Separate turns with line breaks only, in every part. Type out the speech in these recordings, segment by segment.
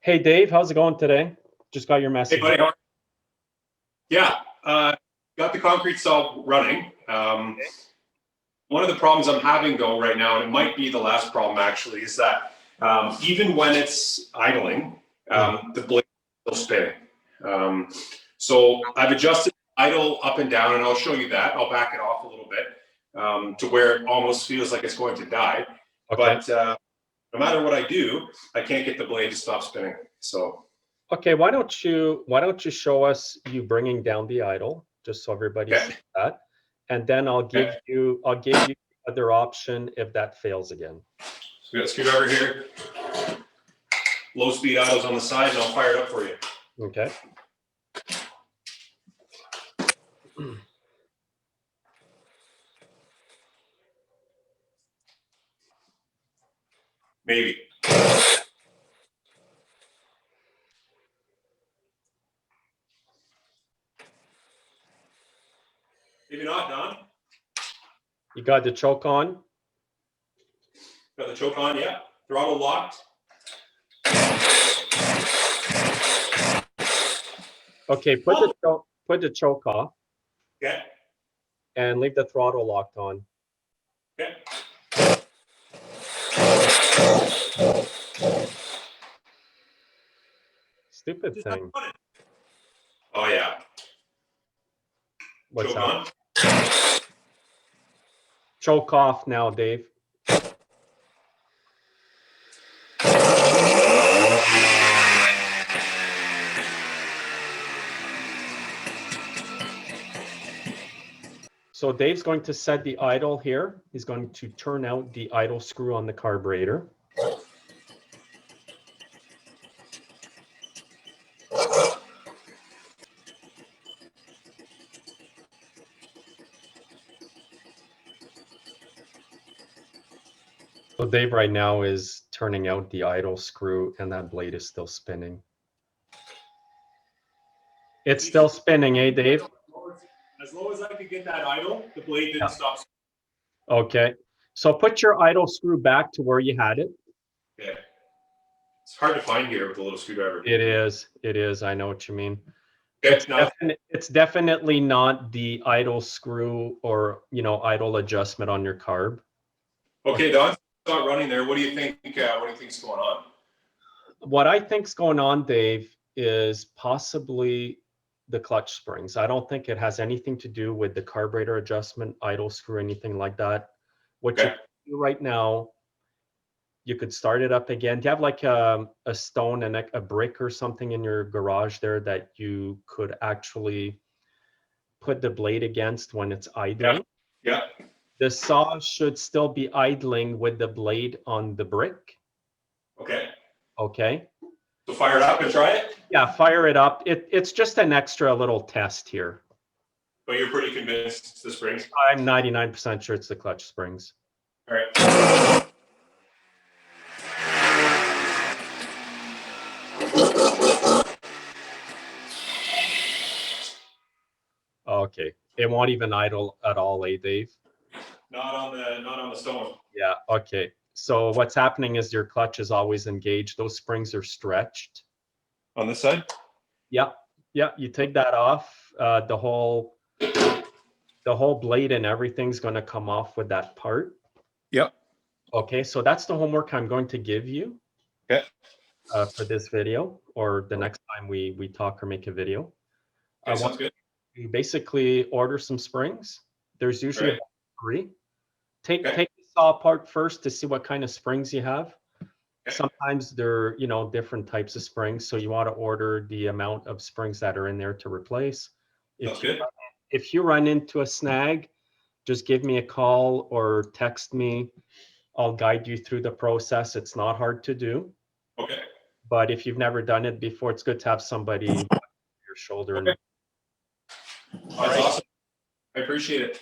Hey, Dave, how's it going today? Just got your message.
Hey, buddy. Yeah, got the concrete saw running. One of the problems I'm having though right now, and it might be the last problem actually, is that even when it's idling, the blade is still spinning. So I've adjusted idle up and down, and I'll show you that. I'll back it off a little bit to where it almost feels like it's going to die. Okay. But no matter what I do, I can't get the blade to stop spinning. So.
Okay, why don't you show us you bringing down the idle, just so everybody sees that, and then I'll give you the other option if that fails again.
So we got a screwdriver here, low speed idles on the side, and I'll fire it up for you.
Okay.
Maybe. Maybe not, Don.
You got the choke on?
Got the choke on, yeah. Throttle locked.
Okay, put the choke off.
Okay.
And leave the throttle locked on.
Okay.
Stupid thing.
Oh yeah.
What's
choke
that? On? Choke off now, Dave. So Dave's going to set the idle here. He's going to turn out the idle screw on the carburetor. So Dave right now is turning out the idle screw, and that blade is still spinning. It's still spinning, eh, Dave?
As low as I could get that idle, the blade didn't stop.
Okay. So put your idle screw back to where you had it.
Okay. It's hard to find here with a little screwdriver.
It is. It is. I know what you mean.
Okay,
it's definitely not the idle screw or, idle adjustment on your carb.
Okay, Don, start running there. What do you think? What do you think's going on?
What I think's going on, Dave, is possibly the clutch springs. I don't think it has anything to do with the carburetor adjustment, idle screw, anything like that. What you do right now, you could start it up again. Do you have like a stone and a brick or something in your garage there that you could actually put the blade against when it's idling?
Yeah.
The saw should still be idling with the blade on the brick.
Okay.
Okay.
So fire it up and try it?
Yeah, fire it up. It's just an extra little test here.
But you're pretty convinced it's the springs?
I'm 99% sure it's the clutch springs.
All right.
Okay. It won't even idle at all, eh, Dave?
Not on the stone.
Yeah, okay. So what's happening is your clutch is always engaged. Those springs are stretched.
On this side?
Yeah. Yeah, you take that off, the whole blade and everything's going to come off with that part.
Yep.
Okay, so that's the homework I'm going to give you.
Okay.
For this video, or the next time we talk or make a video.
Okay, sounds good.
You basically order some springs. There's usually about 3. Take the saw apart first to see what kind of springs you have. Okay. Sometimes they're different types of springs, so you want to order the amount of springs that are in there to replace. If you run into a snag, just give me a call or text me. I'll guide you through the process. It's not hard to do.
Okay.
But if you've never done it before, it's good to have somebody on your shoulder.
Okay. All right. Awesome. I appreciate it.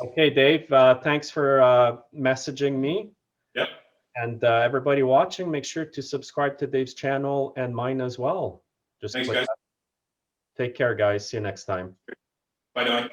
Okay, Dave, thanks for messaging me.
Yep.
And everybody watching, make sure to subscribe to Dave's channel and mine as well.
Thanks, guys.
Take care, guys. See you next time.
Bye, Don.